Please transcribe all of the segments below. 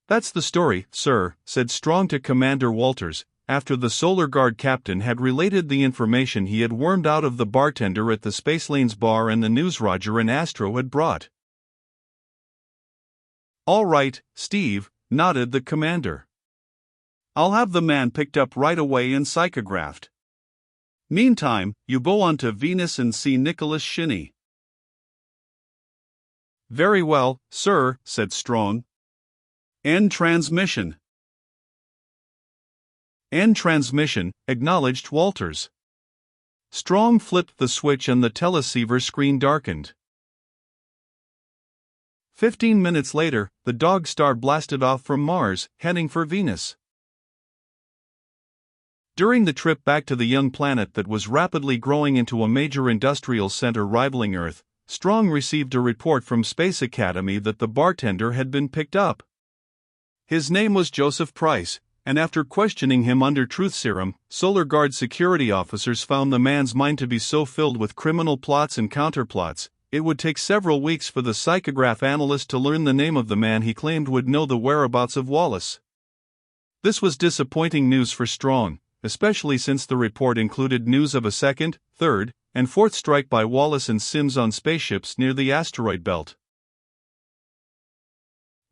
"That's the story, sir," said Strong to Commander Walters, after the Solar Guard captain had related the information he had wormed out of the bartender at the Spacelanes bar and the news Roger and Astro had brought. "All right, Steve," nodded the commander. "I'll have the man picked up right away and psychographed. Meantime, you go on to Venus and see Nicholas Shinny." "Very well, sir," said Strong. "End transmission." "End transmission," acknowledged Walters. Strong flipped the switch and the teleceiver screen darkened. 15 minutes later, the Dog Star blasted off from Mars, heading for Venus. During the trip back to the young planet that was rapidly growing into a major industrial center rivaling Earth, Strong received a report from Space Academy that the bartender had been picked up. His name was Joseph Price, and after questioning him under truth serum, Solar Guard security officers found the man's mind to be so filled with criminal plots and counterplots, it would take several weeks for the psychograph analyst to learn the name of the man he claimed would know the whereabouts of Wallace. This was disappointing news for Strong, especially since the report included news of a second, third, and fourth strike by Wallace and Sims on spaceships near the asteroid belt.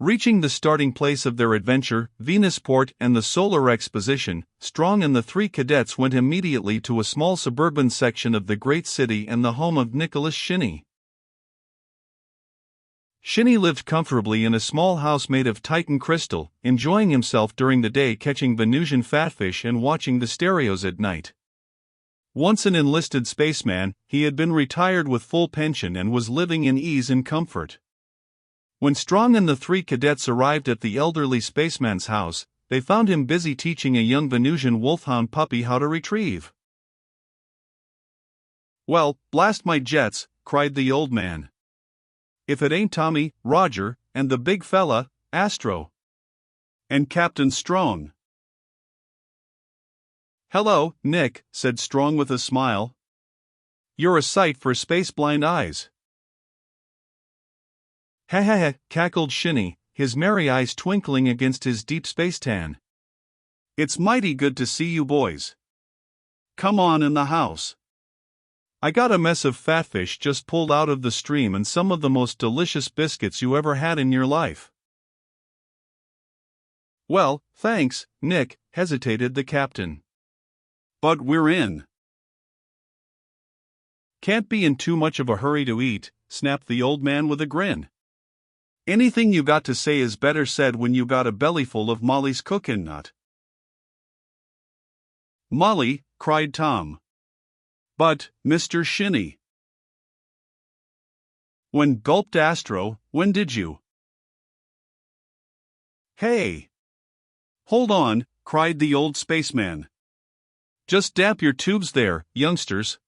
Reaching the starting place of their adventure, Venusport and the Solar Exposition, Strong and the three cadets went immediately to a small suburban section of the great city and the home of Nicholas Shinny. Shinny lived comfortably in a small house made of Titan crystal, enjoying himself during the day catching Venusian fatfish and watching the stereos at night. Once an enlisted spaceman, he had been retired with full pension and was living in ease and comfort. When Strong and the three cadets arrived at the elderly spaceman's house, they found him busy teaching a young Venusian wolfhound puppy how to retrieve. "Well, blast my jets," cried the old man. "If it ain't Tommy, Roger, and the big fella, Astro. And Captain Strong." "Hello, Nick," said Strong with a smile. "You're a sight for space-blind eyes." "Ha ha ha," cackled Shinny, his merry eyes twinkling against his deep space tan. "It's mighty good to see you boys. Come on in the house. I got a mess of fatfish just pulled out of the stream and some of the most delicious biscuits you ever had in your life." "Well, thanks, Nick," hesitated the captain. "But we're in." "Can't be in too much of a hurry to eat," snapped the old man with a grin. "Anything you got to say is better said when you got a bellyful of Molly's cookin' nut." "Molly," cried Tom. "But, Mr. Shinny." "When," gulped Astro, "when did you?" "Hey! Hold on," cried the old spaceman. "Just damp your tubes there, youngsters.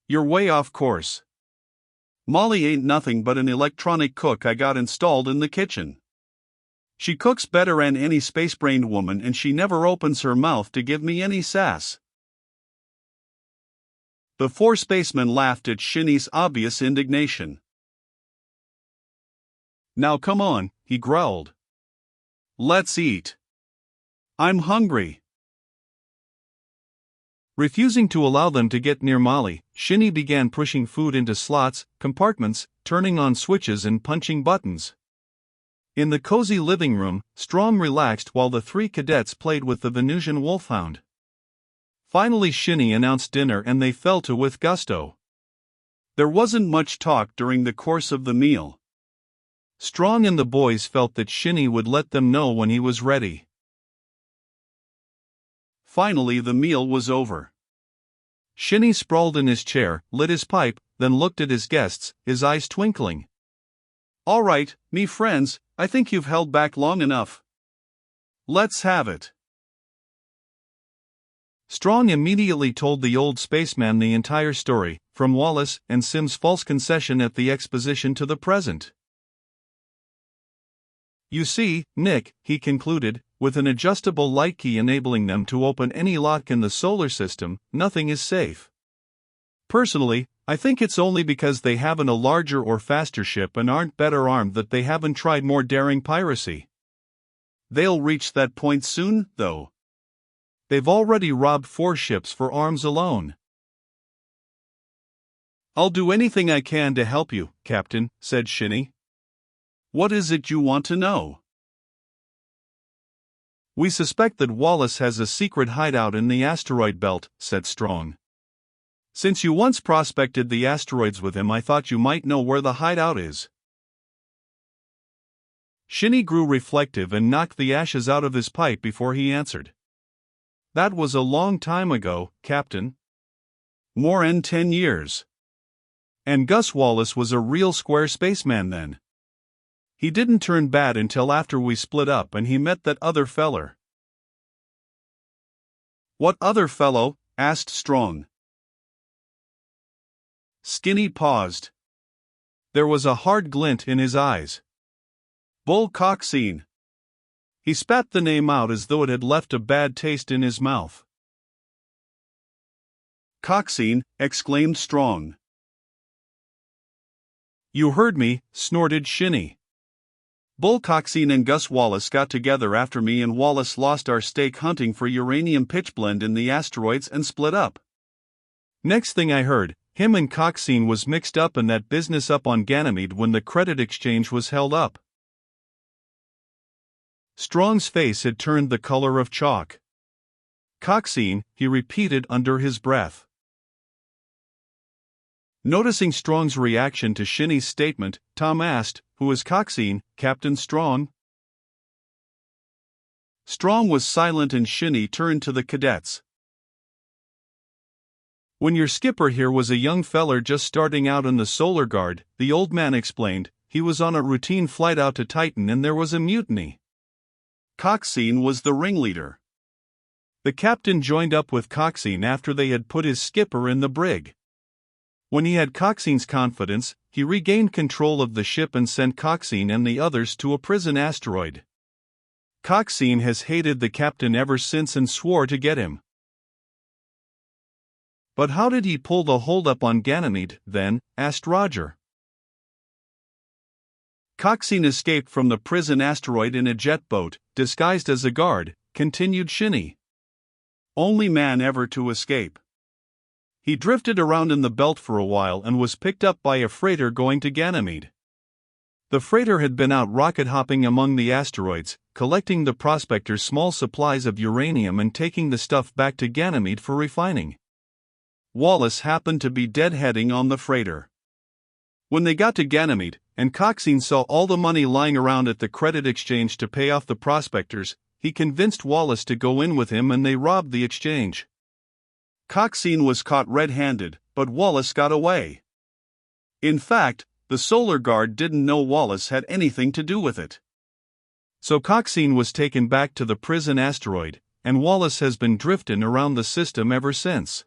You're way off course. Molly ain't nothing but an electronic cook I got installed in the kitchen. She cooks better'n any space-brained woman and she never opens her mouth to give me any sass." The four spacemen laughed at Shinny's obvious indignation. "Now come on," he growled. "Let's eat. I'm hungry." Refusing to allow them to get near Molly, Shinny began pushing food into slots, compartments, turning on switches and punching buttons. In the cozy living room, Strong relaxed while the three cadets played with the Venusian wolfhound. Finally Shinny announced dinner and they fell to with gusto. There wasn't much talk during the course of the meal. Strong and the boys felt that Shinny would let them know when he was ready. Finally the meal was over. Shinny sprawled in his chair, lit his pipe, then looked at his guests, his eyes twinkling. "All right, me friends, I think you've held back long enough. Let's have it." Strong immediately told the old spaceman the entire story, from Wallace and Sims' false concession at the exposition to the present. "You see, Nick," he concluded, "with an adjustable light key enabling them to open any lock in the solar system, nothing is safe. Personally, I think it's only because they haven't a larger or faster ship and aren't better armed that they haven't tried more daring piracy. They'll reach that point soon, though. They've already robbed 4 ships for arms alone. I'll do anything I can to help you, Captain, said Shinny. What is it you want to know? We suspect that Wallace has a secret hideout in the asteroid belt, said Strong. Since you once prospected the asteroids with him, I thought you might know where the hideout is. Shinny grew reflective and knocked the ashes out of his pipe before he answered. That was a long time ago, Captain. More'n 10 years. And Gus Wallace was a real square spaceman then. He didn't turn bad until after we split up and he met that other feller. What other fellow? Asked Strong. Skinny paused. There was a hard glint in his eyes. Bull Coxine. He spat the name out as though it had left a bad taste in his mouth. Coxine, exclaimed Strong. You heard me, snorted Shinny. Bull Coxine and Gus Wallace got together after me and Wallace lost our stake hunting for uranium pitchblende in the asteroids and split up. Next thing I heard, him and Coxine was mixed up in that business up on Ganymede when the credit exchange was held up. Strong's face had turned the color of chalk. Coxine, he repeated under his breath. Noticing Strong's reaction to Shinny's statement, Tom asked, Who is Coxine, Captain Strong? Strong was silent and Shinny turned to the cadets. When your skipper here was a young feller just starting out in the Solar Guard, the old man explained, he was on a routine flight out to Titan and there was a mutiny. Coxine was the ringleader. The captain joined up with Coxine after they had put his skipper in the brig. When he had Coxine's confidence, he regained control of the ship and sent Coxine and the others to a prison asteroid. Coxine has hated the captain ever since and swore to get him. But how did he pull the holdup on Ganymede, then? Asked Roger. Coxine escaped from the prison asteroid in a jet boat, disguised as a guard, continued Shinny. Only man ever to escape. He drifted around in the belt for a while and was picked up by a freighter going to Ganymede. The freighter had been out rocket hopping among the asteroids, collecting the prospectors' small supplies of uranium and taking the stuff back to Ganymede for refining. Wallace happened to be deadheading on the freighter. When they got to Ganymede, and Coxine saw all the money lying around at the credit exchange to pay off the prospectors, he convinced Wallace to go in with him and they robbed the exchange. Coxine was caught red-handed, but Wallace got away. In fact, the Solar Guard didn't know Wallace had anything to do with it. So Coxine was taken back to the prison asteroid, and Wallace has been drifting around the system ever since.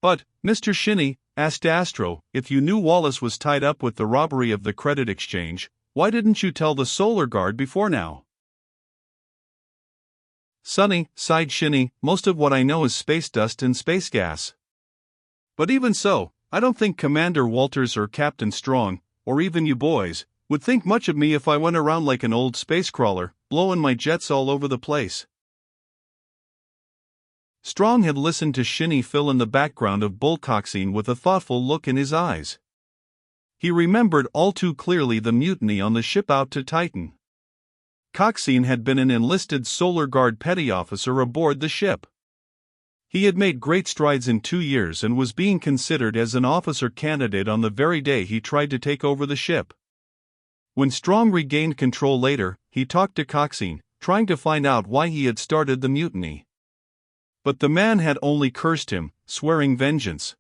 But, Mr. Shinny, asked Astro, if you knew Wallace was tied up with the robbery of the credit exchange, why didn't you tell the Solar Guard before now? Sonny, sighed Shinny, most of what I know is space dust and space gas. But even so, I don't think Commander Walters or Captain Strong, or even you boys, would think much of me if I went around like an old space crawler, blowing my jets all over the place. Strong had listened to Shinny fill in the background of Bull Coxine with a thoughtful look in his eyes. He remembered all too clearly the mutiny on the ship out to Titan. Coxine had been an enlisted Solar Guard petty officer aboard the ship. He had made great strides in 2 years and was being considered as an officer candidate on the very day he tried to take over the ship. When Strong regained control later, he talked to Coxine, trying to find out why he had started the mutiny. But the man had only cursed him, swearing vengeance.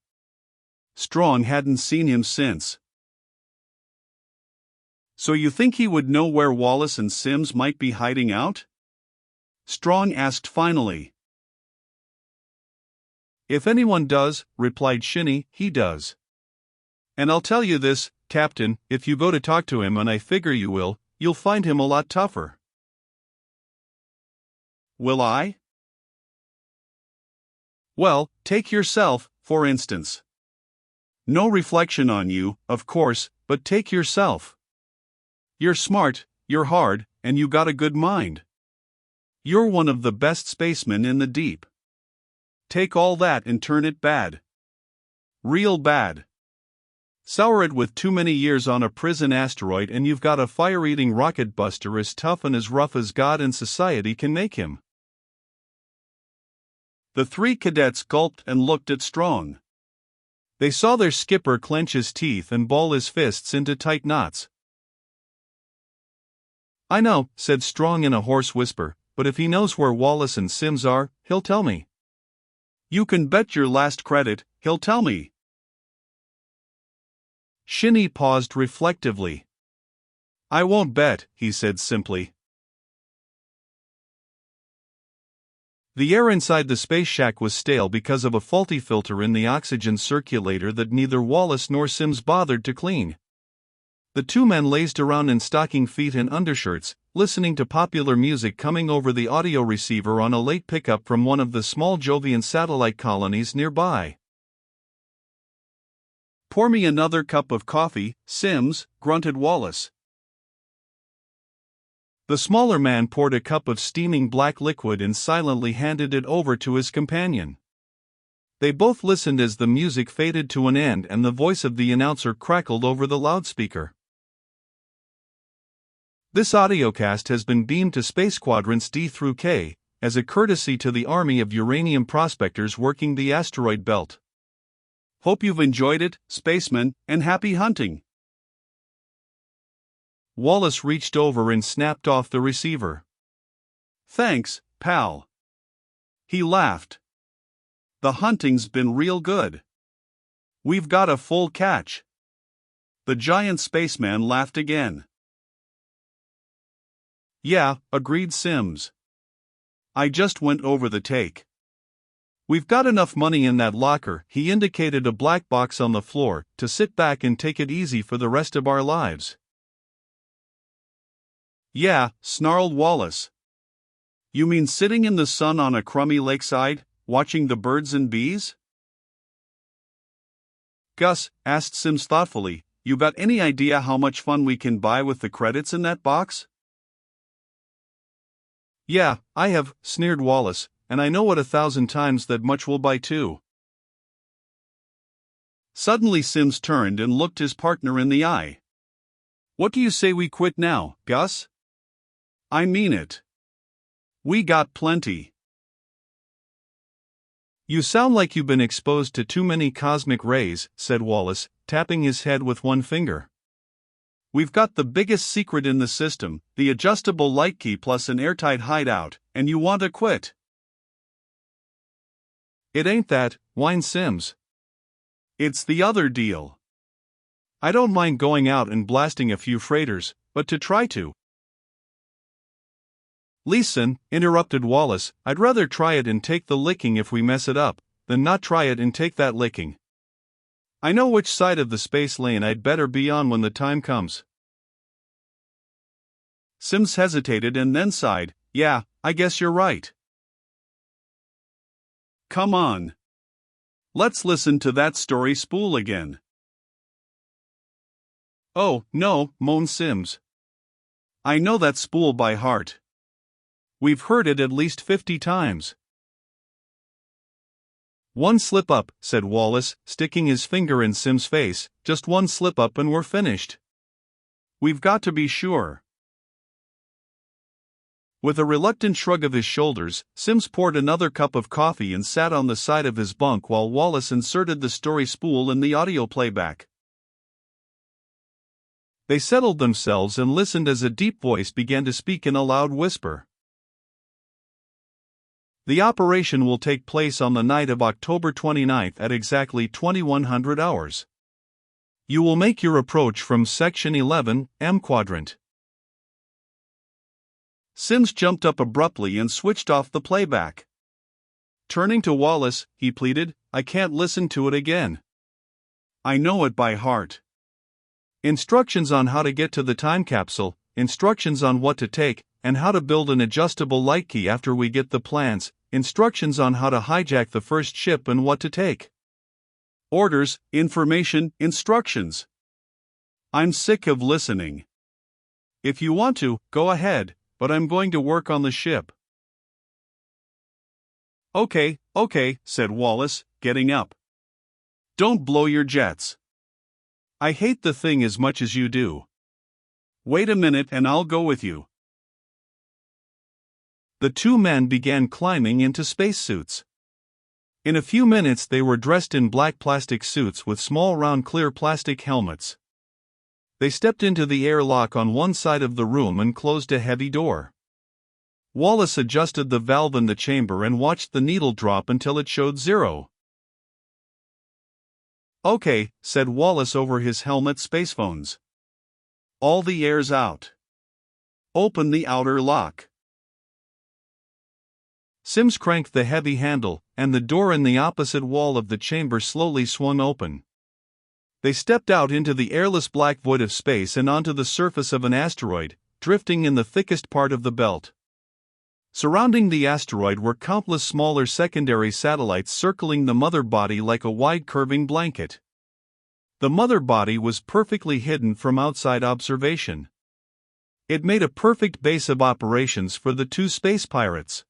Strong hadn't seen him since. So you think he would know where Wallace and Sims might be hiding out? Strong asked finally. If anyone does, replied Shinny, he does. And I'll tell you this, Captain, if you go to talk to him, and I figure you will, you'll find him a lot tougher. Will I? Well, take yourself, for instance. No reflection on you, of course, but take yourself. You're smart, you're hard, and you got a good mind. You're one of the best spacemen in the deep. Take all that and turn it bad. Real bad. Sour it with too many years on a prison asteroid and you've got a fire-eating rocket buster as tough and as rough as God and society can make him. The three cadets gulped and looked at Strong. They saw their skipper clench his teeth and ball his fists into tight knots. "I know," said Strong in a hoarse whisper, "but if he knows where Wallace and Sims are, he'll tell me." "You can bet your last credit, he'll tell me." Shinny paused reflectively. "I won't bet," he said simply. The air inside the space shack was stale because of a faulty filter in the oxygen circulator that neither Wallace nor Sims bothered to clean. The two men lazed around in stocking feet and undershirts, listening to popular music coming over the audio receiver on a late pickup from one of the small Jovian satellite colonies nearby. "Pour me another cup of coffee, Sims," grunted Wallace. The smaller man poured a cup of steaming black liquid and silently handed it over to his companion. They both listened as the music faded to an end and the voice of the announcer crackled over the loudspeaker. "This audiocast has been beamed to Space Quadrants D through K, as a courtesy to the army of uranium prospectors working the asteroid belt. Hope you've enjoyed it, spacemen, and happy hunting." Wallace reached over and snapped off the receiver. "Thanks, pal." He laughed. "The hunting's been real good. We've got a full catch." The giant spaceman laughed again. "Yeah," agreed Sims. "I just went over the take. We've got enough money in that locker," he indicated a black box on the floor, "to sit back and take it easy for the rest of our lives." "Yeah," snarled Wallace. "You mean sitting in the sun on a crummy lakeside, watching the birds and bees?" "Gus," asked Sims thoughtfully, "you got any idea how much fun we can buy with the credits in that box?" "Yeah, I have," sneered Wallace, "and I know what 1,000 times that much will buy too." Suddenly Sims turned and looked his partner in the eye. "What do you say we quit now, Gus? I mean it. We got plenty." "You sound like you've been exposed to too many cosmic rays," said Wallace, tapping his head with one finger. "We've got the biggest secret in the system, the adjustable light key plus an airtight hideout, and you want to quit." "It ain't that," whined Sims. "It's the other deal. I don't mind going out and blasting a few freighters, but to try to—" "Listen," interrupted Wallace, "I'd rather try it and take the licking if we mess it up, than not try it and take that licking. I know which side of the space lane I'd better be on when the time comes." Sims hesitated and then sighed. "Yeah, I guess you're right. Come on. Let's listen to that story spool again." "Oh, no," moaned Sims. "I know that spool by heart. We've heard it at least 50 times. "One slip up," said Wallace, sticking his finger in Sim's face, "just one slip up and we're finished. We've got to be sure." With a reluctant shrug of his shoulders, Sims poured another cup of coffee and sat on the side of his bunk while Wallace inserted the story spool in the audio playback. They settled themselves and listened as a deep voice began to speak in a loud whisper. "The operation will take place on the night of October 29th at exactly 2100 hours. You will make your approach from Section 11, M Quadrant." Sims jumped up abruptly and switched off the playback. Turning to Wallace, he pleaded, "I can't listen to it again. I know it by heart. Instructions on how to get to the time capsule, instructions on what to take, and how to build an adjustable light key after we get the plans, instructions on how to hijack the first ship and what to take. Orders, information, instructions. I'm sick of listening. If you want to, go ahead, but I'm going to work on the ship. Okay, said Wallace, getting up. Don't blow your jets. I hate the thing as much as you do. Wait a minute and I'll go with you. The two men began climbing into spacesuits. In a few minutes they were dressed in black plastic suits with small round clear plastic helmets. They stepped into the airlock on one side of the room and closed a heavy door. Wallace adjusted the valve in the chamber and watched the needle drop until it showed 0. Okay, said Wallace over his helmet spacephones. All the air's out. Open the outer lock. Sims cranked the heavy handle, and the door in the opposite wall of the chamber slowly swung open. They stepped out into the airless black void of space and onto the surface of an asteroid, drifting in the thickest part of the belt. Surrounding the asteroid were countless smaller secondary satellites circling the mother body like a wide curving blanket. The mother body was perfectly hidden from outside observation. It made a perfect base of operations for the two space pirates.